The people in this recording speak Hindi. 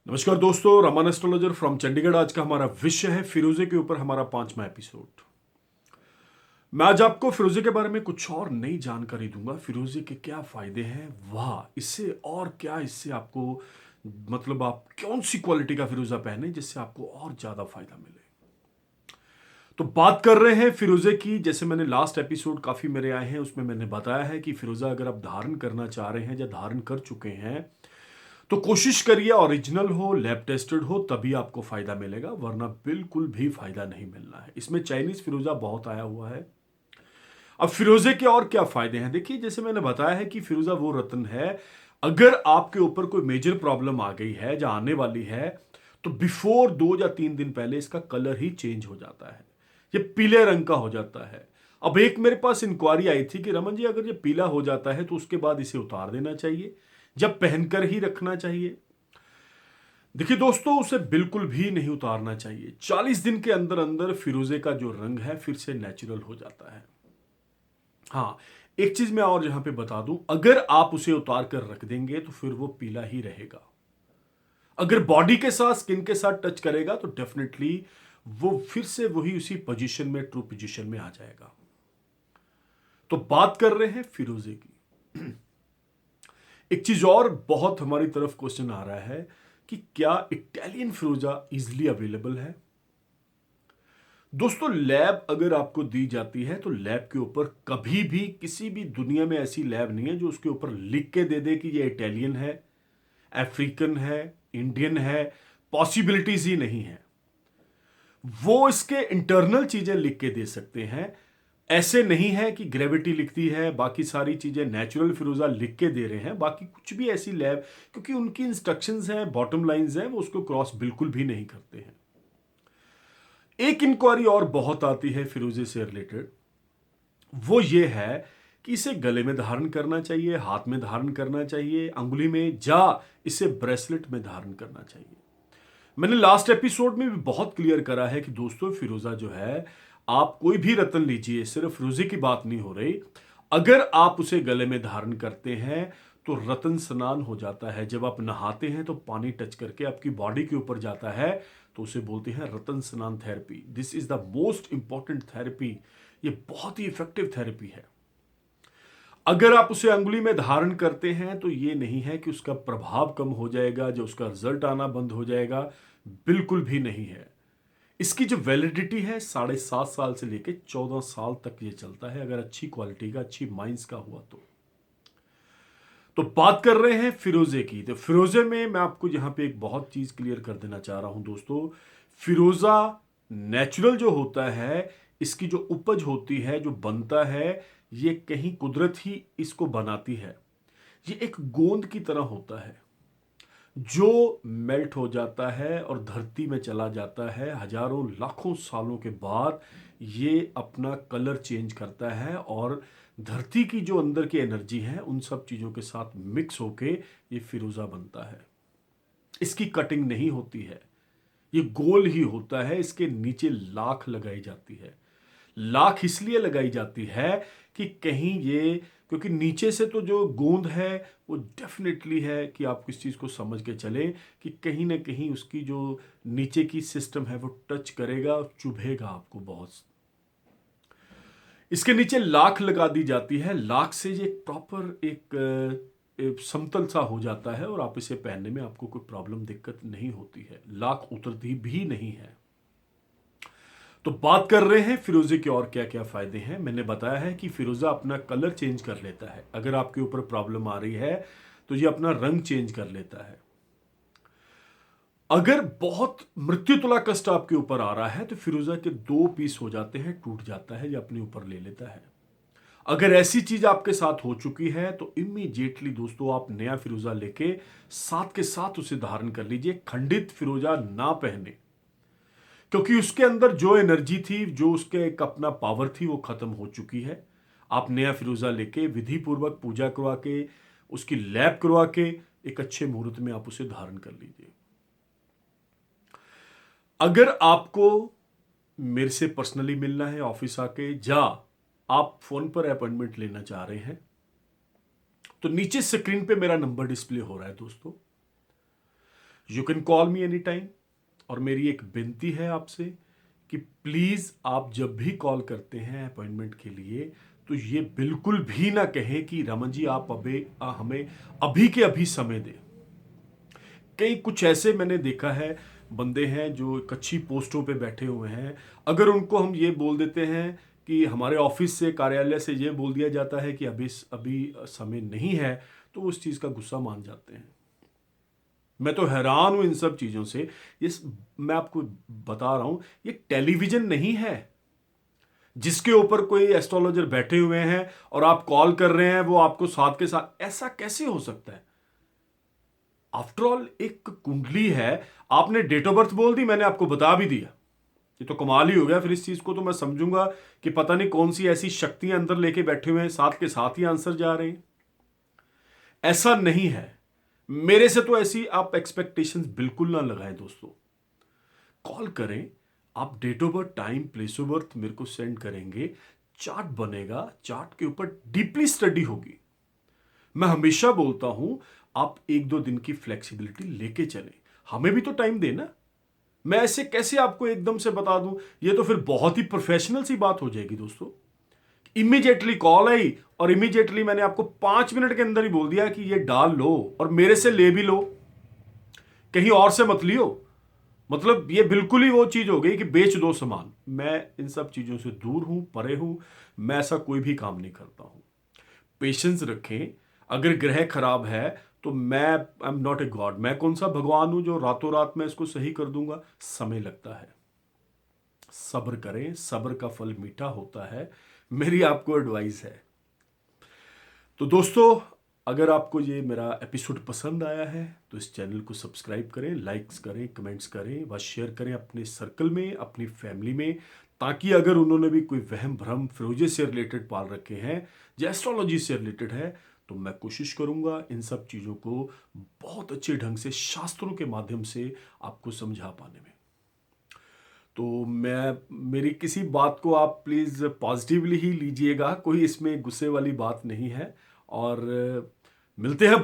नमस्कार दोस्तों, रमन एस्ट्रोलॉजर फ्रॉम चंडीगढ़। आज का हमारा विषय है फिरोजे के ऊपर हमारा 5वां एपिसोड। मैं आज आपको फिरोजे के बारे में कुछ और नई जानकारी दूंगा। फिरोजे के क्या फायदे हैं, वाह इससे और क्या, इससे आपको मतलब आप कौन सी क्वालिटी का फिरोजा पहने जिससे आपको और ज्यादा फायदा मिले। तो बात कर रहे हैं फिरोजे की। जैसे मैंने लास्ट एपिसोड काफी मेरे आए हैं, उसमें मैंने बताया है कि फिरोजा अगर आप धारण करना चाह रहे हैं या धारण कर चुके हैं तो कोशिश करिए ओरिजिनल हो, लैब टेस्टेड हो, तभी आपको फायदा मिलेगा, वरना बिल्कुल भी फायदा नहीं मिलना है। इसमें चाइनीज फिरोजा बहुत आया हुआ है। अब फिरोजे के और क्या फायदे हैं, देखिए जैसे मैंने बताया है कि फिरोजा वो रत्न है, अगर आपके ऊपर कोई मेजर प्रॉब्लम आ गई है या आने वाली है तो बिफोर 2 या 3 दिन पहले इसका कलर ही चेंज हो जाता है, ये पीले रंग का हो जाता है। अब एक मेरे पास इंक्वायरी आई थी कि रमन जी, अगर ये पीला हो जाता है तो उसके बाद इसे उतार देना चाहिए, जब पहनकर ही रखना चाहिए। देखिए दोस्तों, उसे बिल्कुल भी नहीं उतारना चाहिए। 40 दिन के अंदर अंदर फिरोजे का जो रंग है फिर से नेचुरल हो जाता है। हाँ, एक चीज मैं और यहां पे बता दूं, अगर आप उसे उतार कर रख देंगे तो फिर वो पीला ही रहेगा। अगर बॉडी के साथ, स्किन के साथ टच करेगा तो डेफिनेटली वो फिर से वही उसी पोजीशन में, ट्रू पोजीशन में आ जाएगा। तो बात कर रहे हैं फिरोजे की। एक चीज और बहुत हमारी तरफ क्वेश्चन आ रहा है कि क्या इटालियन फिरोजा इजिली अवेलेबल है। दोस्तों, लैब अगर आपको दी जाती है तो लैब के ऊपर कभी भी, किसी भी दुनिया में ऐसी लैब नहीं है जो उसके ऊपर लिख के दे दे कि ये इटालियन है, अफ्रीकन है, इंडियन है। पॉसिबिलिटीज ही नहीं है। वो इसके इंटरनल चीजें लिख के दे सकते हैं। ऐसे नहीं है कि ग्रेविटी लिखती है, बाकी सारी चीजें नेचुरल फिरोजा लिख के दे रहे हैं, बाकी कुछ भी ऐसी लैब, क्योंकि उनकी इंस्ट्रक्शंस हैं, बॉटम लाइंस हैं, वो उसको क्रॉस बिल्कुल भी नहीं करते हैं। एक इंक्वायरी और बहुत आती है फिरोजे से रिलेटेड, वो ये है कि इसे गले में धारण करना चाहिए, हाथ में धारण करना चाहिए, अंगुली में, या इसे ब्रेसलेट में धारण करना चाहिए। मैंने लास्ट एपिसोड में भी बहुत क्लियर करा है कि दोस्तों, फिरोजा जो है, आप कोई भी रत्न लीजिए, सिर्फ फिरोजे की बात नहीं हो रही, अगर आप उसे गले में धारण करते हैं तो रतन स्नान हो जाता है। जब आप नहाते हैं तो पानी टच करके आपकी बॉडी के ऊपर जाता है, तो उसे बोलते हैं रतन स्नान therapy. This is the most important therapy. ये बहुत ही इफेक्टिव थेरेपी है। अगर आप उसे अंगुली में धारण करते हैं तो ये नहीं है कि उसका प्रभाव कम हो जाएगा, जो उसका रिजल्ट आना बंद हो जाएगा, बिल्कुल भी नहीं है। इसकी जो वैलिडिटी है 7.5 साल से लेकर 14 साल तक ये चलता है, अगर अच्छी क्वालिटी का, अच्छी माइंस का हुआ तो बात कर रहे हैं फिरोजे की। तो फिरोजे में मैं आपको यहां पे एक बहुत चीज क्लियर कर देना चाह रहा हूं दोस्तों। फिरोजा नेचुरल जो होता है, इसकी जो उपज होती है, जो बनता है, ये कहीं कुदरत ही इसको बनाती है। ये एक गोंद की तरह होता है जो मेल्ट हो जाता है और धरती में चला जाता है। हजारों लाखों सालों के बाद ये अपना कलर चेंज करता है और धरती की जो अंदर की एनर्जी है उन सब चीजों के साथ मिक्स होके ये फिरोजा बनता है। इसकी कटिंग नहीं होती है, ये गोल ही होता है। इसके नीचे लाख लगाई जाती है। लाख इसलिए लगाई जाती है कि कहीं ये, क्योंकि नीचे से तो जो गोंद है वो डेफिनेटली है कि आप इस चीज को समझ के चले कि कहीं ना कहीं उसकी जो नीचे की सिस्टम है वो टच करेगा, चुभेगा आपको बहुत। इसके नीचे लाख लगा दी जाती है। लाख से ये प्रॉपर एक समतल सा हो जाता है और आप इसे पहनने में आपको कोई प्रॉब्लम, दिक्कत नहीं होती है। लाख उतरती भी नहीं है। तो बात कर रहे हैं फिरोजे के और क्या क्या फायदे हैं। मैंने बताया है कि फिरोजा अपना कलर चेंज कर लेता है। अगर आपके ऊपर प्रॉब्लम आ रही है तो ये अपना रंग चेंज कर लेता है। अगर बहुत मृत्यु तुला कष्ट आपके ऊपर आ रहा है तो फिरोजा के 2 पीस हो जाते हैं, टूट जाता है, या अपने ऊपर ले लेता है। अगर ऐसी चीज आपके साथ हो चुकी है तो इमीडिएटली दोस्तों आप नया फिरोजा लेके साथ के साथ उसे धारण कर लीजिए। खंडित फिरोजा ना पहने, क्योंकि उसके अंदर जो एनर्जी थी, जो उसके एक अपना पावर थी, वो खत्म हो चुकी है। आप नया फिरोजा लेके विधि पूर्वक पूजा करवा के, उसकी लैब करवा के, एक अच्छे मुहूर्त में आप उसे धारण कर लीजिए। अगर आपको मेरे से पर्सनली मिलना है ऑफिस आके, या आप फोन पर अपॉइंटमेंट लेना चाह रहे हैं, तो नीचे स्क्रीन पे मेरा नंबर डिस्प्ले हो रहा है दोस्तों। You can call me any time. और मेरी एक विनती है आपसे कि प्लीज़ आप जब भी कॉल करते हैं अपॉइंटमेंट के लिए तो ये बिल्कुल भी ना कहें कि रमन जी आप हमें अभी के अभी समय दें। कई कुछ ऐसे मैंने देखा है, बंदे हैं जो एक अच्छी पोस्टों पे बैठे हुए हैं, अगर उनको हम ये बोल देते हैं कि हमारे ऑफिस से, कार्यालय से ये बोल दिया जाता है कि अभी अभी समय नहीं है, तो उस चीज़ का गुस्सा मान जाते हैं। मैं तो हैरान हूं इन सब चीज़ों से। ये मैं आपको बता रहा हूं, ये टेलीविज़न नहीं है जिसके ऊपर कोई एस्ट्रोलॉजर बैठे हुए हैं और आप कॉल कर रहे हैं, वो आपको साथ के साथ, ऐसा कैसे हो सकता है? आफ्टर ऑल एक कुंडली है, आपने डेट ऑफ बर्थ बोल दी, मैंने आपको बता भी दिया, ये तो कमाल ही हो गया। फिर इस चीज को तो मैं समझूंगा कि पता नहीं कौन सी ऐसी शक्तियां अंदर लेके बैठे हुए हैं, साथ के साथ ही आंसर जा रहे हैं। ऐसा नहीं है, मेरे से तो ऐसी आप एक्सपेक्टेशंस बिल्कुल ना लगाएं दोस्तों। कॉल करें, आप date of birth, time, place of birth मेरे को सेंड करेंगे, चार्ट बनेगा, चार्ट के ऊपर डीपली स्टडी होगी। मैं हमेशा बोलता हूं आप 1-2 दिन की फ्लेक्सिबिलिटी लेके चलें, हमें भी तो टाइम देना। मैं ऐसे कैसे आपको एकदम से बता दूं, ये तो फिर बहुत ही प्रोफेशनल सी बात हो जाएगी दोस्तों। इमीडिएटली कॉल आई और इमीडिएटली मैंने आपको 5 मिनट के अंदर ही बोल दिया कि ये डाल लो और मेरे से ले भी लो, कहीं और से मत लियो। मतलब ये बिल्कुल ही वो चीज हो गई कि बेच दो सामान। मैं इन सब चीजों से दूर हूं, परे हूं, मैं ऐसा कोई भी काम नहीं करता हूं। पेशेंस रखें। अगर ग्रह खराब है तो मैं I am not a god, मैं कौन सा भगवान हूं जो रातों रात में इसको सही कर दूंगा? समय लगता है, सब्र करें, सब्र का फल मीठा होता है, मेरी आपको एडवाइस है। तो दोस्तों, अगर आपको ये मेरा एपिसोड पसंद आया है तो इस चैनल को सब्सक्राइब करें, लाइक्स करें, कमेंट्स करें, व शेयर करें अपने सर्कल में, अपनी फैमिली में, ताकि अगर उन्होंने भी कोई वहम भ्रम फिरोजे से रिलेटेड पाल रखे हैं, जो एस्ट्रोलॉजी से रिलेटेड है, तो मैं कोशिश करूंगा इन सब चीज़ों को बहुत अच्छे ढंग से शास्त्रों के माध्यम से आपको समझा पाने में। तो मैं, मेरी किसी बात को आप प्लीज़ पॉजिटिवली ही लीजिएगा, कोई इसमें गुस्से वाली बात नहीं है। और मिलते हैं